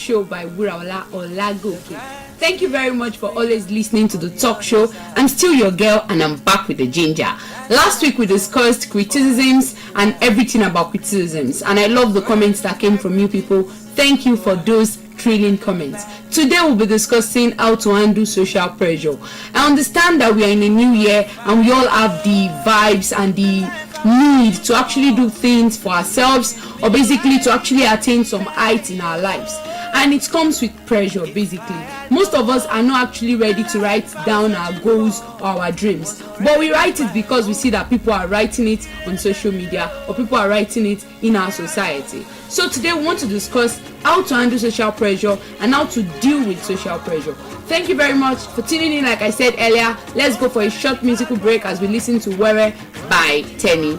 show by Wuraola Olagoke. Thank you very much for always listening to the talk show. I'm still your girl and I'm back with the ginger. Last week we discussed criticisms and everything about criticisms, and I love the comments that came from you people. Thank you for those thrilling comments. Today we'll be discussing how to handle social pressure. I understand that we are in a new year and we all have the vibes and the need to actually do things for ourselves, or basically to actually attain some heights in our lives, and it comes with pressure. Basically, most of us are not actually ready to write down our goals or our dreams, but we write it because we see that people are writing it on social media or people are writing it in our society. So today we want to discuss how to handle social pressure and how to deal with social pressure. Thank you very much for tuning in. Like I said earlier, let's go for a short musical break as we listen to Aloore by Tenny.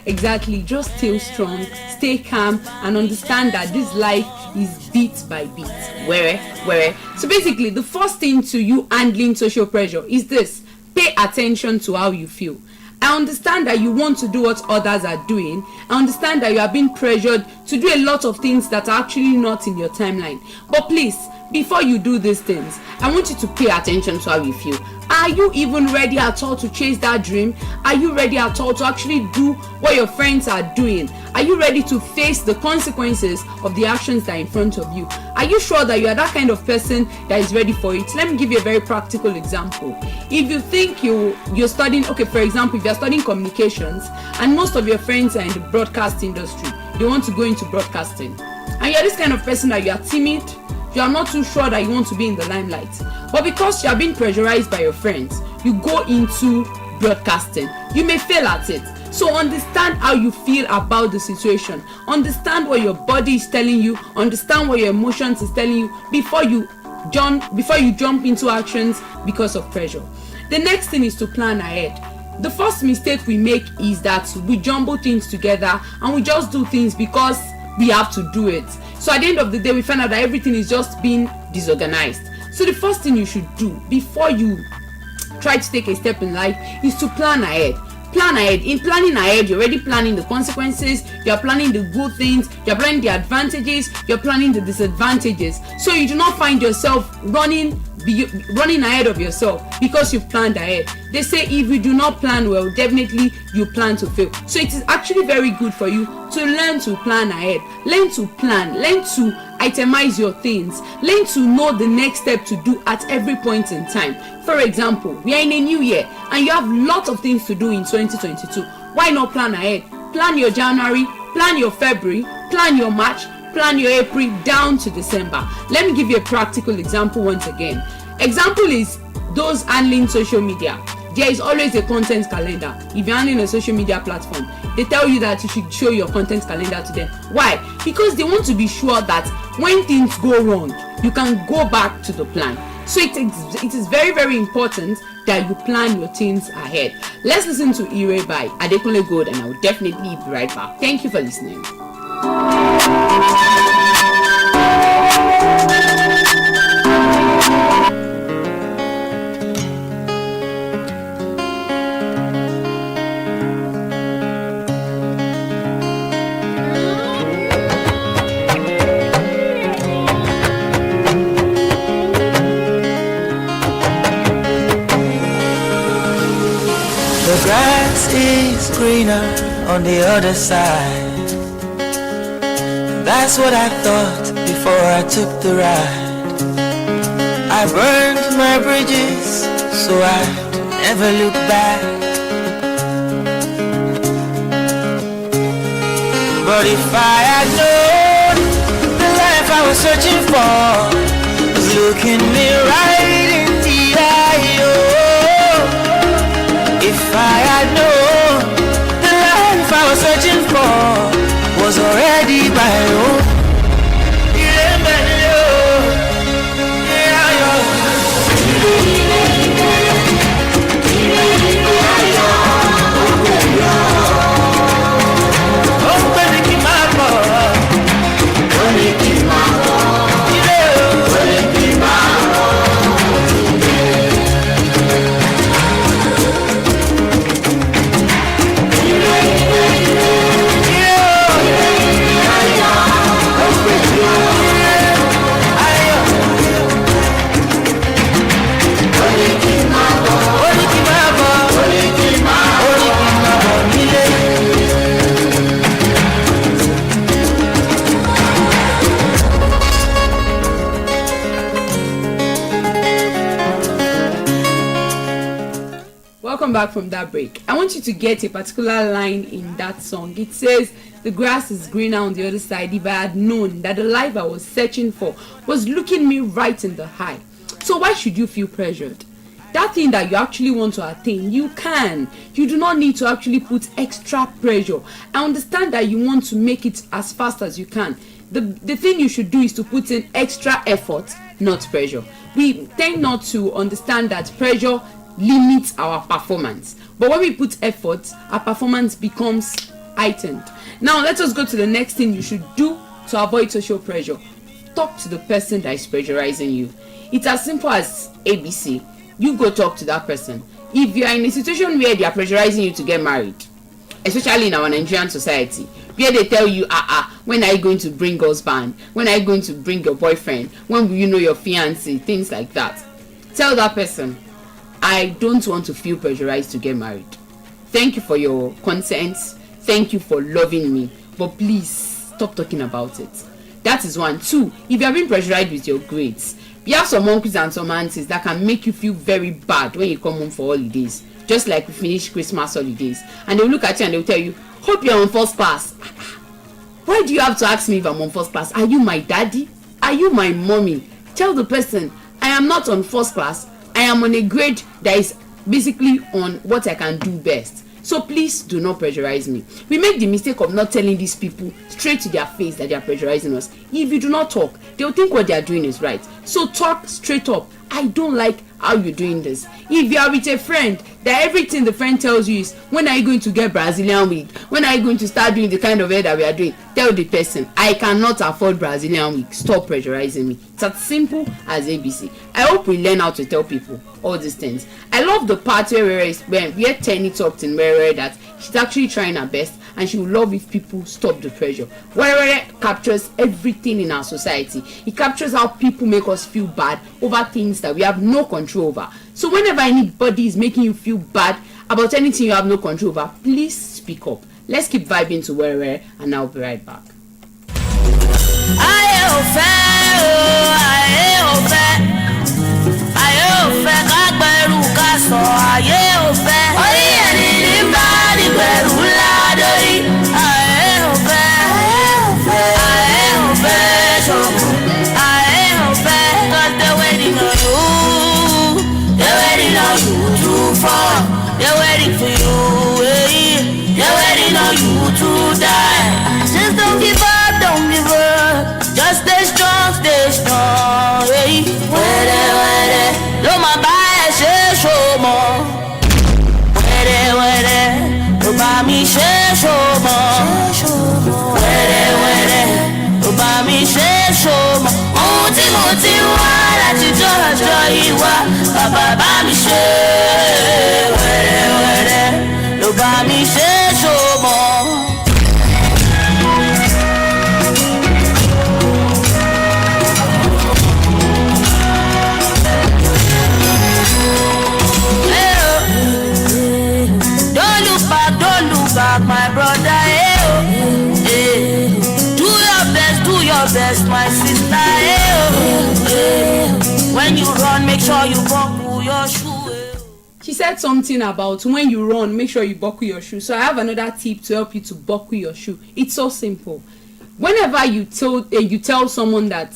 Exactly, just stay strong, stay calm, and understand that this life is beat by beat. Where? So basically, the first thing to you handling social pressure is this: pay attention to how you feel. I understand that you want to do what others are doing. I understand that you are being pressured to do a lot of things that are actually not in your timeline. But please, before you do these things, I want you to pay attention to how you feel. Are you even ready at all to chase that dream? Are you ready at all to actually do what your friends are doing? Are you ready to face the consequences of the actions that are in front of you? Are you sure that you are that kind of person that is ready for it? Let me give you a very practical example. If you think you're studying, okay, for example, if you're studying communications and most of your friends are in the broadcast industry, they want to go into broadcasting, and you're this kind of person that you are timid, you are not too sure that you want to be in the limelight, but because you are being pressurized by your friends, you go into broadcasting. You may fail at it. So understand how you feel about the situation. Understand what your body is telling you. Understand what your emotions is telling you before you jump into actions because of pressure. The next thing is to plan ahead. The first mistake we make is that we jumble things together and we just do things because we have to do it. So at the end of the day, we find out that everything is just being disorganized. So the first thing you should do before you try to take a step in life is to plan ahead. Plan ahead. In planning ahead, you're already planning the consequences, you're planning the good things, you're planning the advantages, you're planning the disadvantages. So you do not find yourself running ahead of yourself because you've planned ahead. They say if you do not plan well, definitely you plan to fail. So it is actually very good for you to learn to plan ahead. Learn to plan, learn to itemize your things, learn to know the next step to do at every point in time. For example, we are in a new year and you have lots of things to do in 2022. Why not plan ahead? Plan your January, plan your February, plan your March, plan your April down to December. Let me give you a practical example once again. Example is those handling social media. There is always a content calendar. If you're handling a social media platform, they tell you that you should show your content calendar to them. Why? Because they want to be sure that when things go wrong, you can go back to the plan. So it is very, very important that you plan your things ahead. Let's listen to Aloore by Adekunle Gold, and I will definitely be right back. Thank you for listening. is greener on the other side. That's what I thought before I took the ride. I burned my bridges so I'd never look back. But if I had known the life I was searching for was looking me right in the eye, oh. If I had known the life I was searching for was already my own. Back from that break, I want you to get a particular line in that song. It says, the grass is greener on the other side. If I had known that the life I was searching for was looking me right in the eye. So why should you feel pressured? That thing that you actually want to attain, you can. You do not need to actually put extra pressure. I understand that you want to make it as fast as you can. The thing you should do is to put in extra effort, not pressure. We tend not to understand that pressure limits our performance, but when we put effort, our performance becomes heightened. Now let us go to the next thing you should do to avoid social pressure. Talk to the person that is pressurizing you. It's as simple as ABC. You go talk to that person. If you are in a situation where they are pressurizing you to get married, especially in our Nigerian society, where they tell you, when are you going to bring husband? When are you going to bring your boyfriend? When will you know your fiancé? Things like that. Tell that person, I don't want to feel pressurized to get married. Thank you for your consent. Thank you for loving me. But please stop talking about it. That is one. Two, if you are being pressurized with your grades, you have some uncles and some aunties that can make you feel very bad when you come home for holidays. Just like we finish Christmas holidays. And they'll look at you and they'll tell you, hope you're on first class. Why do you have to ask me if I'm on first class? Are you my daddy? Are you my mommy? Tell the person, I am not on first class. I am on a grade that is basically on what I can do best. So please do not pressurize me. We make the mistake of not telling these people straight to their face that they are pressurizing us. If you do not talk, they'll think what they are doing is right. So talk straight up. I don't like how you're doing this. If you are with a friend, that everything the friend tells you is, when are you going to get Brazilian wig? When are you going to start doing the kind of hair that we are doing? Tell the person, I cannot afford Brazilian wig. Stop pressurizing me. It's as simple as ABC. I hope we learn how to tell people all these things. I love the part where Tenny talked in where that she's actually trying her best and she would love if people stop the pressure. Where captures everything in our society. It captures how people make us feel bad over things that we have no control over. So whenever anybody is making you feel bad about anything you have no control over, please speak up. Let's keep vibing to where and I'll be right back. They're waiting for you, they're waiting on you to die. Just don't give up, just stay strong, hey. Where no my bias, show more. Where no buy me, show more. Where no buy me, show more. Moti wa láti jọjọ ìwà bàbá bá mi ṣe wẹ́rẹ́wẹ́rẹ́ ló bá mi ṣe ṣòmọ́. Don't look back best, my sister. When you run, make sure you buckle your shoe. She said something about when you run, make sure you buckle your shoe. So I have another tip to help you to buckle your shoe. It's so simple. Whenever you tell someone that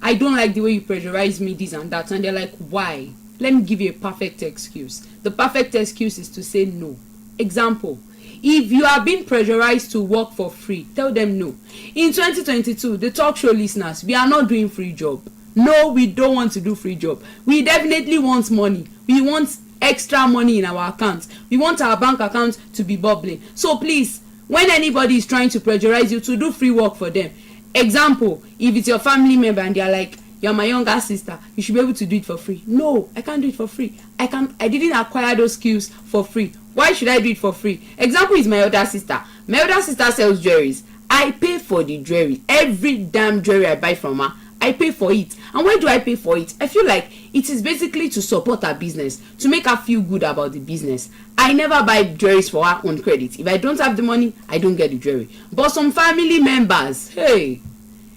I don't like the way you pressurize me, this and that, and they're like, why? Let me give you a perfect excuse. The perfect excuse is to say no. Example, if you are being pressurized to work for free, tell them no. In 2022, the talk show listeners, we are not doing free job. No, we don't want to do free job. We definitely want money. We want extra money in our accounts. We want our bank account to be bubbling. So please, when anybody is trying to pressurize you to do free work for them, example, if it's your family member and they're like, you're my younger sister, you should be able to do it for free. No, I can't do it for free. I didn't acquire those skills for free. Why should I do it for free? Example is my elder sister. My elder sister sells jewelries. I pay for the jewelry. Every damn jewelry I buy from her, I pay for it. And why do I pay for it? I feel like it is basically to support her business, to make her feel good about the business. I never buy jewelries for her on credit. If I don't have the money, I don't get the jewelry. But some family members, hey,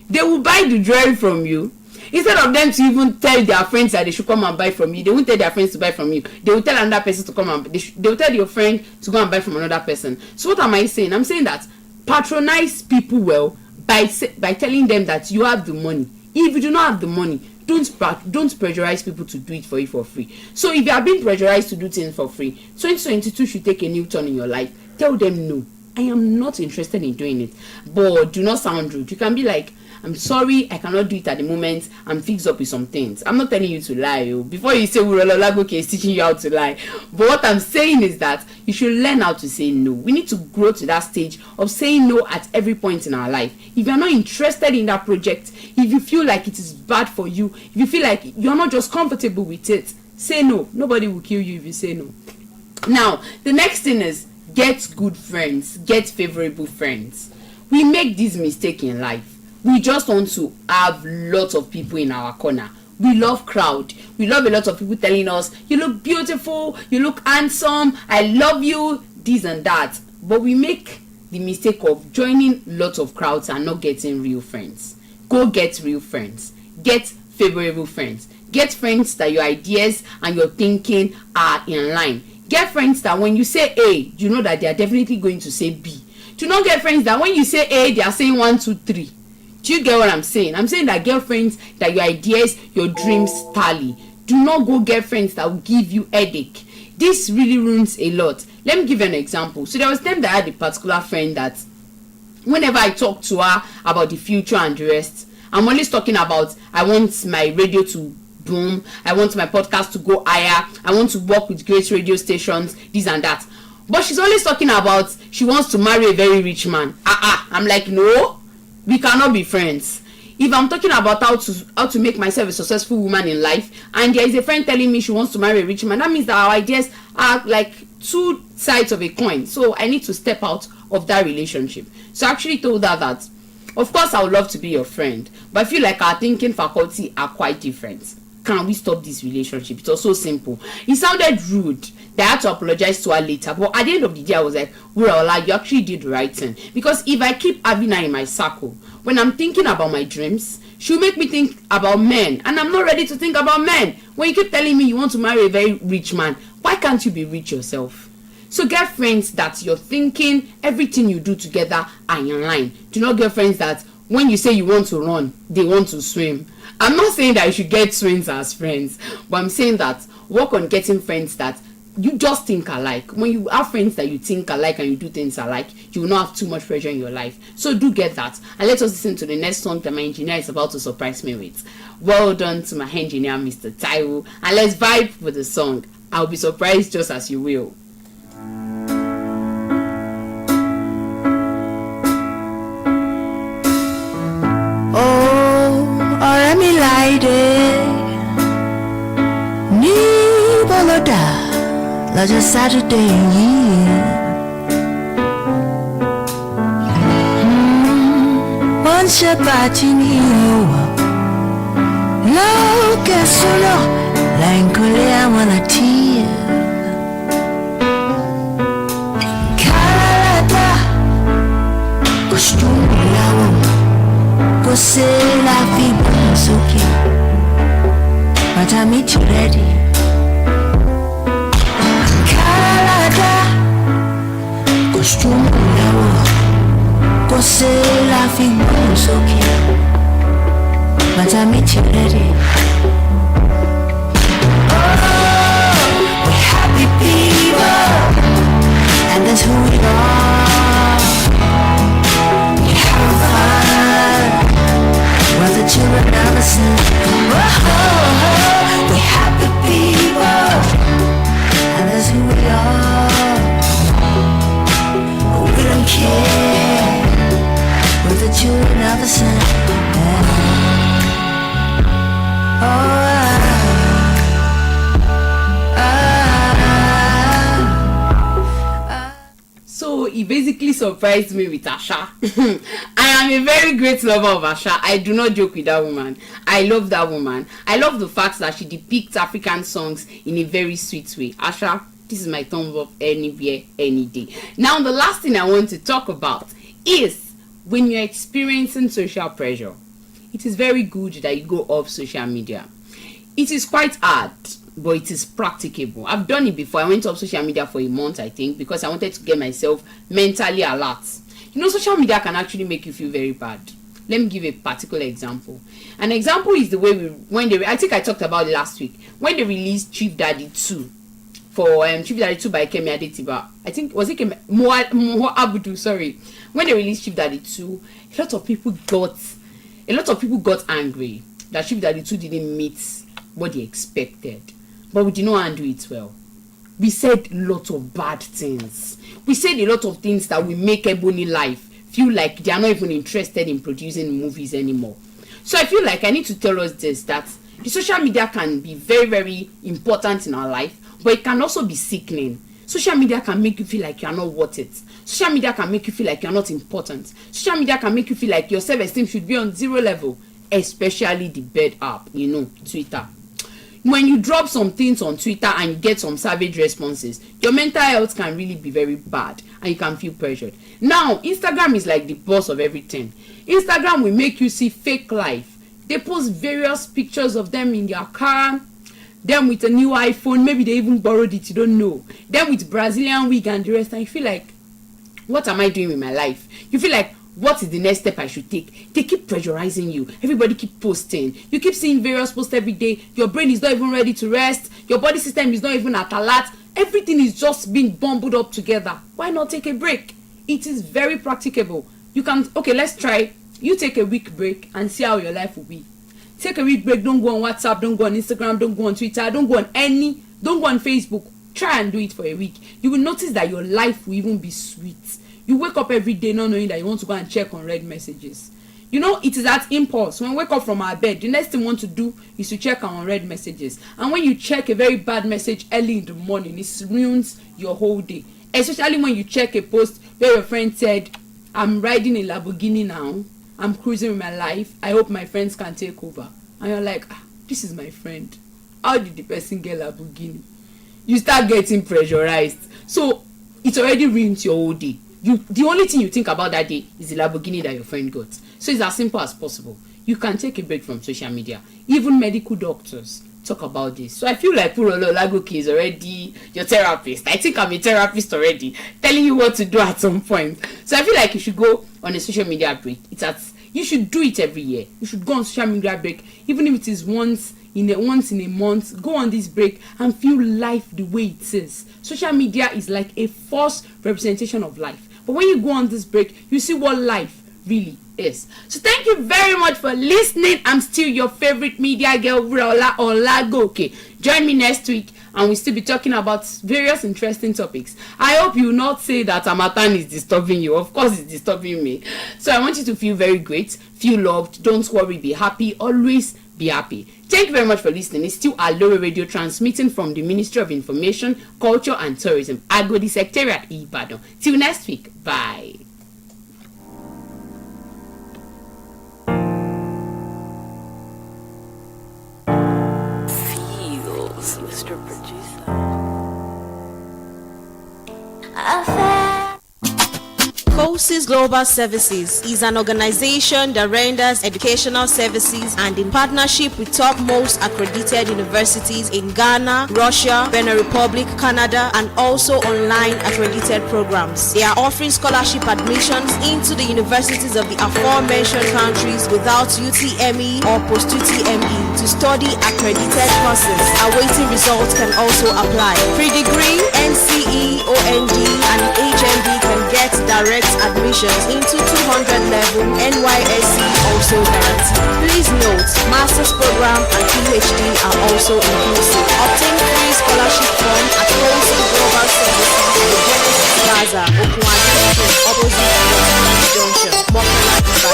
they will buy the jewelry from you. Instead of them to even tell their friends that they should come and buy from you, they won't tell their friends to buy from you. They will tell another person to come and they will tell your friend to go and buy from another person. So what am I saying? I'm saying that patronize people well by telling them that you have the money. If you do not have the money, don't pressurize people to do it for you for free. So if you are being pressurized to do things for free, 2022 should take a new turn in your life. Tell them no, I am not interested in doing it. But do not sound rude. You can be like, I'm sorry, I cannot do it at the moment. I'm fixed up with some things. I'm not telling you to lie. Before you say Olagoke is teaching you how to lie. But what I'm saying is that you should learn how to say no. We need to grow to that stage of saying no at every point in our life. If you're not interested in that project, if you feel like it is bad for you, if you feel like you're not just comfortable with it, say no. Nobody will kill you if you say no. Now, the next thing is get good friends, get favorable friends. We make this mistake in life. We just want to have lots of people in our corner. We love crowd. We love a lot of people telling us, you look beautiful, you look handsome, I love you, this and that. But we make the mistake of joining lots of crowds and not getting real friends. Go get real friends. Get favorable friends. Get friends that your ideas and your thinking are in line. Get friends that when you say A, you know that they are definitely going to say B. Do not get friends that when you say A, they are saying 1, 2, 3. Do you get what I'm saying? I'm saying that get friends that your ideas, your dreams tally. Do not go get friends that will give you headache. This really ruins a lot. Let me give you an example. So there was a time that I had a particular friend that whenever I talk to her about the future and the rest, I'm always talking about I want my radio to boom, I want my podcast to go higher, I want to work with great radio stations, this and that. But she's always talking about she wants to marry a very rich man. I'm like, no, we cannot be friends. If I'm talking about how to make myself a successful woman in life, and there is a friend telling me she wants to marry a rich man, that means that our ideas are like two sides of a coin. So I need to step out of that relationship. So I actually told her that, of course, I would love to be your friend, but I feel like our thinking faculty are quite different. Can we stop this relationship? It was so simple. It sounded rude. I had to apologize to her later, but at the end of the day, I was like, Wuraola, you actually did the right thing. Because if I keep having her in my circle, when I'm thinking about my dreams, she'll make me think about men, and I'm not ready to think about men. When you keep telling me you want to marry a very rich man, why can't you be rich yourself? So get friends that you're thinking, everything you do together are in line. Do not get friends that when you say you want to run, they want to swim. I'm not saying that you should get twins as friends, but I'm saying that work on getting friends that you just think alike. When you have friends that you think alike and you do things alike, you will not have too much pressure in your life. So do get that. And let us listen to the next song that my engineer is about to surprise me with. Well done to my engineer, Mr. Taiwo. And let's vibe with the song. I'll be surprised just as you will. Ọ̀rẹ́ mi láìdé ní bọ́lọ́dà lọ́jọ́ Saturday yìí. Wọ́n ṣe pàtí ní ìwọ̀ lókè sólò láìkólé àwọn àti káládà kò sùn ìyàwó kò say la vie is okay, but I meet you ready. Canada, costume go say la vie is okay, but I meet you ready. Oh, we're happy people, and that's who we are. We have fun, we're the children of the sun. Oh, we're happy people, and that's who we are. We don't care, we're the children of the sun. Oh, So he basically surprised me with Asha. I am a very great lover of Asha. I do not joke with that woman. I love that woman. I love the fact that she depicts African songs in a very sweet way. Asha, this is my thumbs up anywhere, any day. Now, the last thing I want to talk about is when you're experiencing social pressure. It is very good that you go off social media. It is quite hard, but it is practicable. I've done it before. I went off social media for a month, I think, because I wanted to get myself mentally alert. You know, social media can actually make you feel very bad. Let me give a particular example. An example is the way I think I talked about it last week, when they released Chief Daddy 2 for Chief Daddy 2 by Kemi Adetiba. I think, was it Kemi Moha Abudu, sorry. When they released Chief Daddy 2, a lot of people got angry that Chief Daddy 2 didn't meet what they expected. But we did not handle it well. We said a lot of bad things. We said a lot of things that will make Ebony life feel like they are not even interested in producing movies anymore. So I feel like I need to tell us this, that the social media can be very, very important in our life, but it can also be sickening. Social media can make you feel like you are not worth it. Social media can make you feel like you are not important. Social media can make you feel like your self-esteem should be on 0 level, especially the bad app, Twitter. When you drop some things on Twitter and you get some savage responses, your mental health can really be very bad and you can feel pressured. Now, Instagram is like the boss of everything. Instagram will make you see fake life. They post various pictures of them in their car, them with a new iPhone, maybe they even borrowed it, you don't know. Them with Brazilian wig and the rest, and you feel like, what am I doing with my life? You feel like, what is the next step I should take? They keep pressurizing you. Everybody keep posting. You keep seeing various posts every day. Your brain is not even ready to rest. Your body system is not even at alert. Everything is just being bumbled up together. Why not take a break? It is very practicable. You can, okay, let's try. You take a week break and see how your life will be. Take a week break. Don't go on WhatsApp. Don't go on Instagram. Don't go on Twitter. Don't go on Facebook. Try and do it for a week. You will notice that your life will even be sweet. You wake up every day not knowing that you want to go and check on read messages. You know, it is that impulse. When we wake up from our bed, the next thing we want to do is to check on unread messages. And when you check a very bad message early in the morning, it ruins your whole day. Especially when you check a post where your friend said, I'm riding a Lamborghini now. I'm cruising with my life. I hope my friends can take over. And you're like, this is my friend. How did the person get Lamborghini? You start getting pressurized. So it already ruins your whole day. The only thing you think about that day is the Lamborghini that your friend got. So it's as simple as possible. You can take a break from social media. Even medical doctors talk about this. So I feel like Olagoke is already your therapist. I think I'm a therapist already, telling you what to do at some point. So I feel like you should go on a social media break. You should do it every year. You should go on social media break, even if it is once in a month. Go on this break and feel life the way it is. Social media is like a false representation of life. But when you go on this break, you see what life really is. So thank you very much for listening. I'm still your favorite media girl, Wuraola Olagoke. Join me next week and we'll still be talking about various interesting topics. I hope you will not say that Amatan is disturbing you. Of course it's disturbing me. So I want you to feel very great, feel loved, don't worry, be happy, always be happy. Thank you very much for listening. It's still Aloore Radio transmitting from the Ministry of Information, Culture and Tourism, Agodi Secretariat, Ibadan. Till next week. Bye. Feels, Mr. Producer. Courses Global Services is an organization that renders educational services and in partnership with topmost accredited universities in Ghana, Russia, Benin Republic, Canada, and also online accredited programs. They are offering scholarship admissions into the universities of the aforementioned countries without UTME or post-UTME to study accredited courses. Awaiting results can also apply. Pre-degree, NCE, OND, and HND can get direct admissions into 200 level. NYSC also guaranteed. Please note, master's program and PhD are also inclusive. Obtain free scholarship form at Courses Global Services, the Genesis Plaza, Okwani Street, opposite Junction, Mokola, Ibadan.